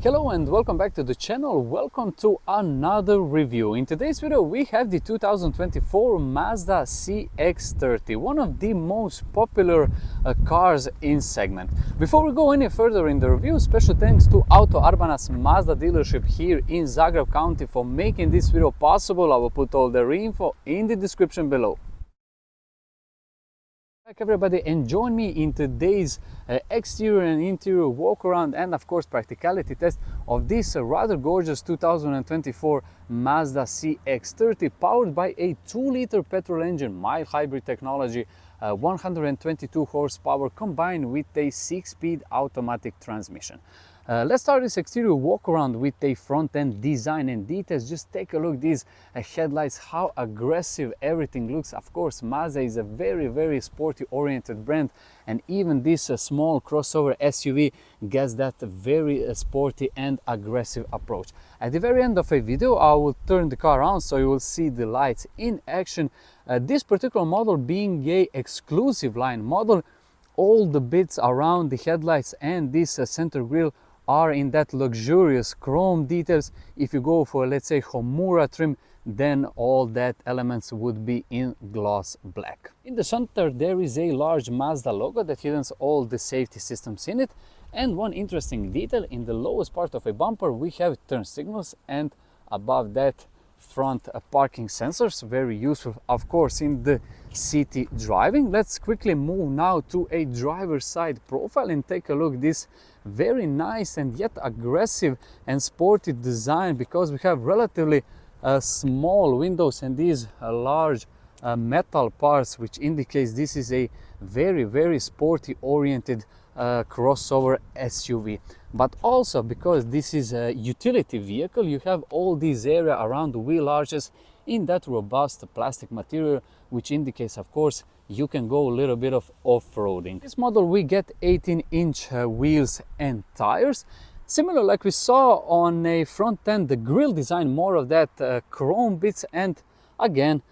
Hello and welcome back to the channel. Welcome to another review. In today's video we have the 2024 Mazda CX-30, one of the most popular cars in segment. Before we go any further in the review, special thanks to Auto Arbanas Mazda dealership here in Zagreb County for making this video possible. I will put all their info in the description below. Back everybody, and join me in today's exterior and interior walk around and of course practicality test of this rather gorgeous 2024 Mazda CX-30 powered by a 2-liter petrol engine, mild hybrid technology, 122 horsepower combined with a 6-speed automatic transmission. Let's start this exterior walk around with a front end design and details. Just take a look at these headlights, how aggressive everything looks. Of course, Mazda is a very sporty oriented brand, and even this small crossover SUV gets that very sporty and aggressive approach. At the very end of a video, I will turn the car around so you will see the lights in action. This particular model being a exclusive line model, all the bits around the headlights and this center grille are in that luxurious chrome details. If you go for, let's say, Homura trim, then all that elements would be in gloss black. In the center there is a large Mazda logo that hidden all the safety systems in it, and one interesting detail, in the lowest part of a bumper we have turn signals, and above that front parking sensors, very useful of course in the city driving. Let's quickly move now to a driver's side profile and take a look at this very nice and yet aggressive and sporty design, because we have relatively small windows and these large metal parts, which indicates this is a very sporty oriented crossover SUV. But also because this is a utility vehicle, you have all this area around the wheel arches in that robust plastic material, which indicates of course you can go a little bit of off-roading. This model we get 18-inch wheels and tires, similar like we saw on a front end, the grille design more of that chrome bits, and again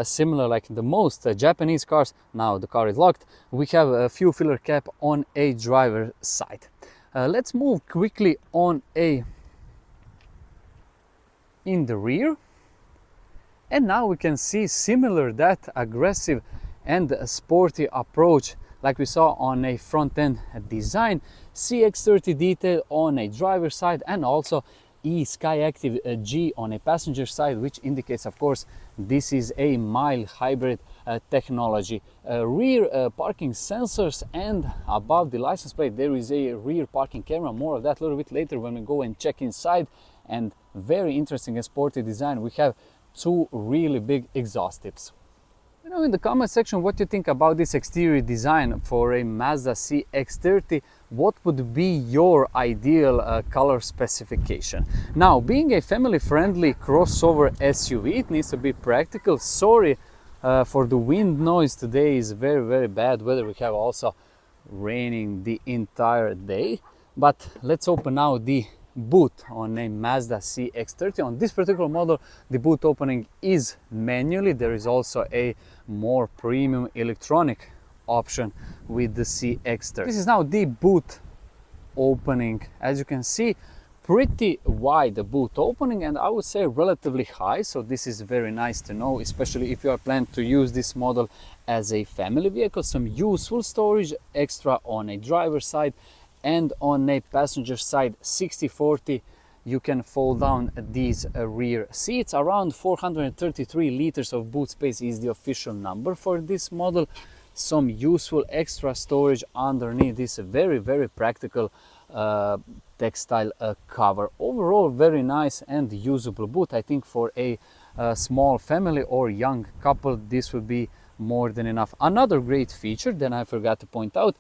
similar like the most Japanese cars. Now the car is locked, we have a fuel filler cap on a driver's side. Let's move quickly on in the rear, and now we can see similar that aggressive and sporty approach like we saw on a front end design. CX-30 detail on a driver's side, and also Sky Active G on a passenger side, which indicates of course this is a mild hybrid technology. Rear parking sensors, and above the license plate there is a rear parking camera. More of that a little bit later when we go and check inside. And very interesting and sporty design, we have two really big exhaust tips. You know, in the comment section what you think about this exterior design for a Mazda CX-30. What would be your ideal color specification? Now, being a family-friendly crossover SUV, it needs to be practical. Sorry for the wind noise, today is very bad weather. We have also raining the entire day. But let's open now the boot on a Mazda CX-30. On this particular model the boot opening is manually. There is also a more premium electronic option with the CX-30. This is now the boot opening. As you can see, pretty wide boot opening, and I would say relatively high, so this is very nice to know, especially if you are planning to use this model as a family vehicle. Some useful storage extra on a driver's side, and on a passenger side 60/40 you can fold down these rear seats. Around 433 liters of boot space is the official number for this model. Some useful extra storage underneath this very practical textile cover. Overall very nice and usable boot. I think for a small family or young couple this would be more than enough. Another great feature that I forgot to point out,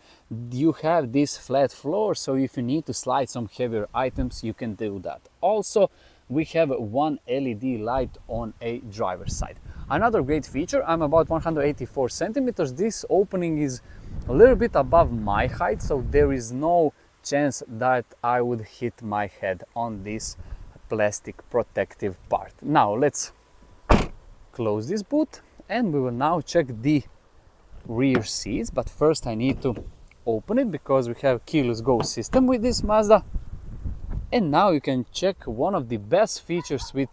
you have this flat floor, so if you need to slide some heavier items you can do that. Also we have one LED light on a driver's side. Another great feature, I'm about 184 centimeters. This opening is a little bit above my height, so there is no chance that I would hit my head on this plastic protective part. Now let's close this boot and we will now check the rear seats, but first I need to open it because we have keyless go system with this Mazda. And now you can check one of the best features with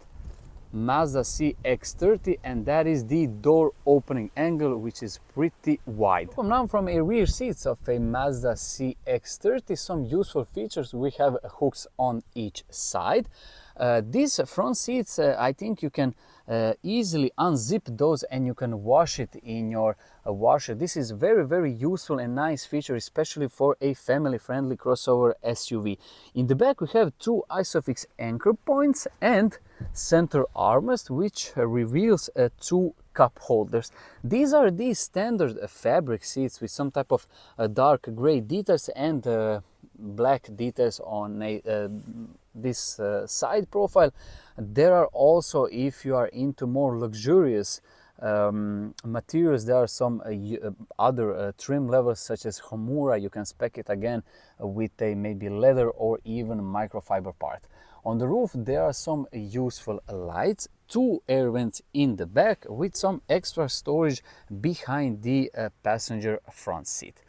Mazda CX-30, and that is the door opening angle, which is pretty wide. Now from a rear seats of a Mazda CX-30, some useful features. We have hooks on each side. These front seats, I think you can easily unzip those and you can wash it in your washer. This is very useful and nice feature, especially for a family-friendly crossover SUV. In the back we have two ISOFIX anchor points and center armrest, which reveals two cup holders. These are the standard fabric seats with some type of dark gray details and black details on this side profile. There are also, if you are into more luxurious materials, there are some other trim levels such as Homura. You can spec it again with a maybe leather or even microfiber part. On the roof there are some useful lights, two air vents in the back with some extra storage behind the passenger front seat.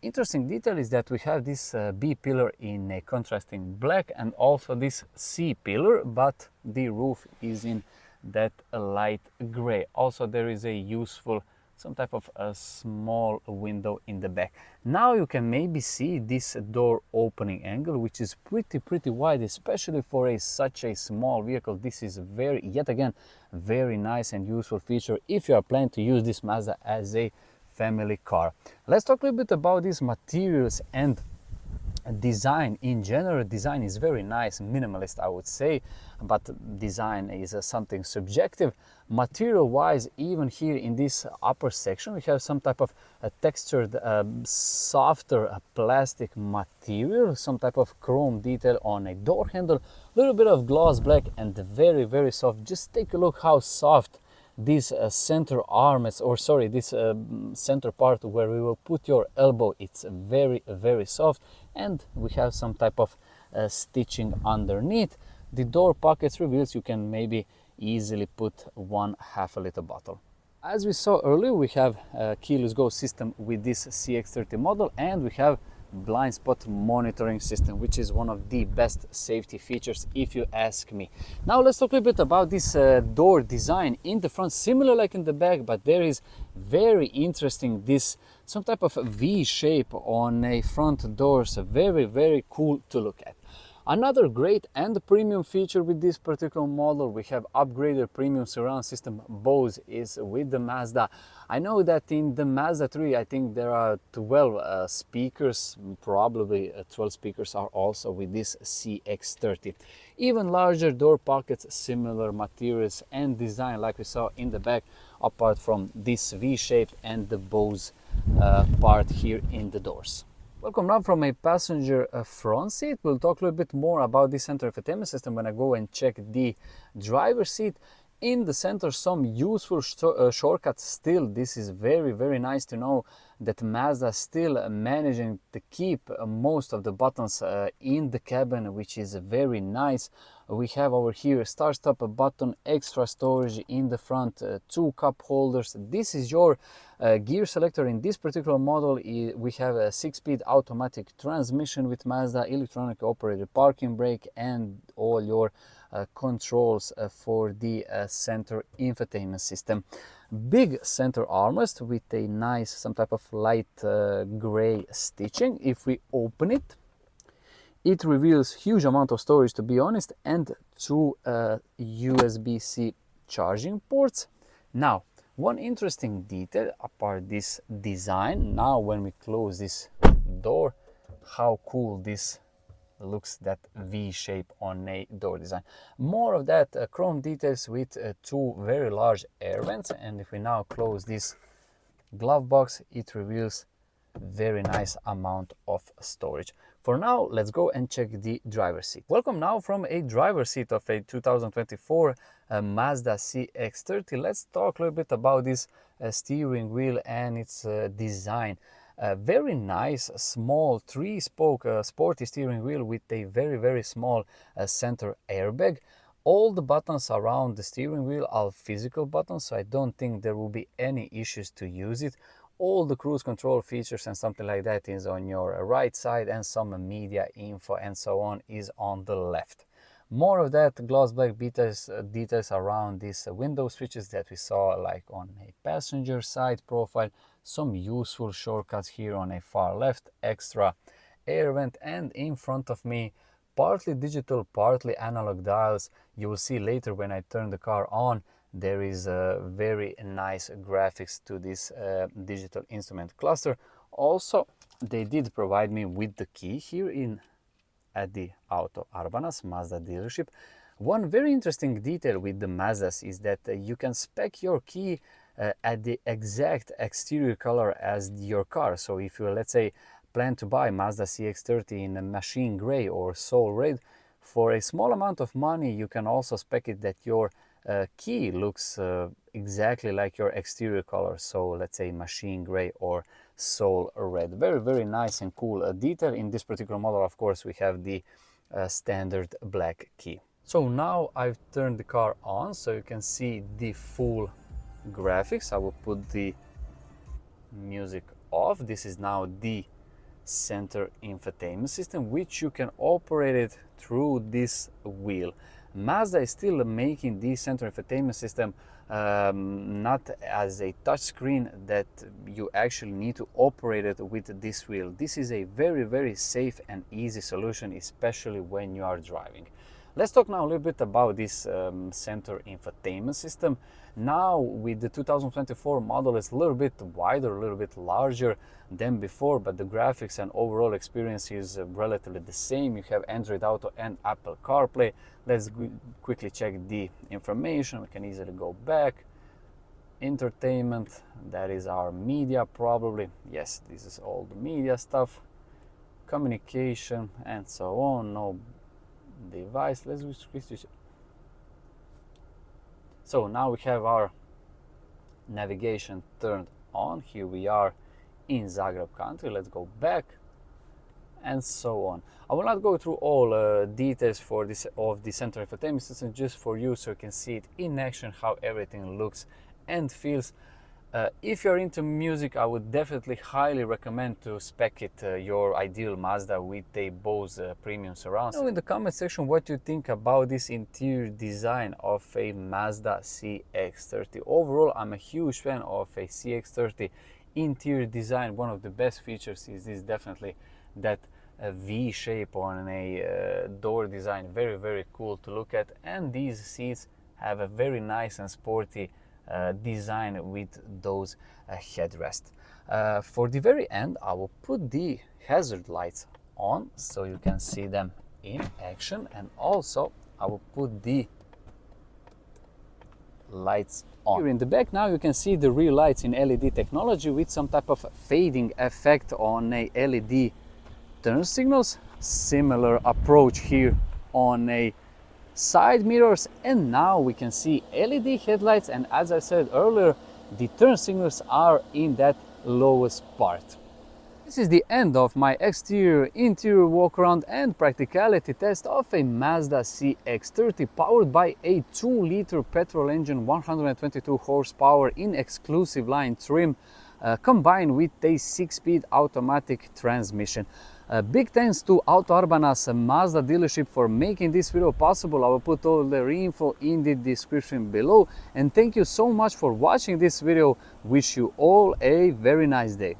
Interesting detail is that we have this B pillar in a contrasting black and also this C pillar, but the roof is in that light gray. Also there is a useful some type of a small window in the back. Now you can maybe see this door opening angle, which is pretty wide, especially for such a small vehicle. This is yet again very nice and useful feature if you are planning to use this Mazda as a family car. Let's talk a little bit about these materials and design. In general, design is very nice, minimalist I would say, but design is something subjective. Material wise, even here in this upper section we have some type of textured softer plastic material, some type of chrome detail on a door handle, a little bit of gloss black and very soft. Just take a look how soft this center armrest, or sorry, this center part where we will put your elbow, it's very soft, and we have some type of stitching underneath. The door pockets reveals you can maybe easily put 1/2 liter bottle. As we saw earlier, we have a keyless go system with this CX-30 model, and we have blind spot monitoring system, which is one of the best safety features if you ask me. Now let's talk a little bit about this door design in the front, similar like in the back, but there is very interesting this some type of V shape on a front doors. Very cool to look at. Another great and premium feature with this particular model, we have upgraded premium surround system. Bose is with the Mazda. I know that in the Mazda 3, I think there are 12 speakers, probably 12 speakers are also with this CX-30. Even larger door pockets, similar materials and design like we saw in the back, apart from this V shape and the Bose part here in the doors. Welcome. Now from a passenger front seat, we'll talk a little bit more about the center infotainment system when I go and check the driver's seat. In the center, some useful shortcuts still. This is very nice to know that Mazda still managing to keep most of the buttons in the cabin, which is very nice. We have over here start stop button, extra storage in the front, two cup holders. This is your gear selector. In this particular model we have a 6-speed automatic transmission with Mazda, electronic operated parking brake, and all your controls for the center infotainment system. Big center armrest with a nice some type of light gray stitching. If we open it, it reveals huge amount of storage, to be honest, and two USB-C charging ports. Now, one interesting detail apart this design, now when we close this door, how cool this looks, that V shape on a door design. More of that chrome details with two very large air vents. And if we now close this glove box, it reveals very nice amount of storage. For now, let's go and check the driver's seat. Welcome now from a driver's seat of a 2024 Mazda CX-30. Let's talk a little bit about this steering wheel and its design. Very nice small 3-spoke sporty steering wheel with a very small center airbag. All the buttons around the steering wheel are physical buttons, so I don't think there will be any issues to use it. all the cruise control features and something like that is on your right side, and some media info and so on is on the left. More of that gloss black details around these window switches that we saw like on a passenger side profile. Some useful shortcuts here on a far left, extra air vent, and in front of me partly digital, partly analog dials. You will see later when I turn the car on, there is a very nice graphics to this digital instrument cluster. Also, they did provide me with the key here at the Auto Arbanas Mazda dealership. One very interesting detail with the Mazdas is that you can spec your key at the exact exterior color as your car. So if you, let's say, plan to buy Mazda CX-30 in a machine gray or soul red, for a small amount of money you can also spec it that your key looks exactly like your exterior color, so let's say machine gray or soul red. Very, very nice and cool detail. In this particular model, of course, we have the standard black key. So now I've turned the car on, so you can see the full graphics. I will put the music off. This is now the center infotainment system, which you can operate it through this wheel. Mazda is still making the center infotainment system not as a touchscreen that you actually need to operate it with this wheel. This is a very, very safe and easy solution, especially when you are driving. Let's talk now a little bit about this center infotainment system. Now with the 2024 model, it's a little bit wider, a little bit larger than before, but the graphics and overall experience is relatively the same. You have Android Auto and Apple CarPlay. Let's quickly check the information. We can easily go back. Entertainment, that is our media probably. Yes, this is all the media stuff. Communication and so on. No device. Let's switch. So now we have our navigation turned on. Here we are in Zagreb country. Let's go back and so on. I will not go through all details for this of the center infotainment system, just for you so you can see it in action, how everything looks and feels. If you're into music, I would definitely highly recommend to spec it your ideal Mazda with a Bose premium surround. Know in the comment section what you think about this interior design of a Mazda CX-30. Overall, I'm a huge fan of a CX-30 interior design. One of the best features is this, definitely that V shape on a door design. Very, very cool to look at, and these seats have a very nice and sporty design with those headrests. For the very end, I will put the hazard lights on so you can see them in action, and also I will put the lights on. Here in the back now you can see the rear lights in LED technology with some type of fading effect on a LED turn signals. Similar approach here on a side mirrors, and now we can see LED headlights, and as I said earlier, the turn signals are in that lowest part. This is the end of my exterior interior walk around and practicality test of a Mazda CX-30 powered by a 2-liter petrol engine, 122 horsepower in exclusive line trim, combined with a 6-speed automatic transmission. Big thanks to Auto Arbanas Mazda dealership for making this video possible. I will put all the info in the description below, and thank you so much for watching this video. Wish you all a very nice day.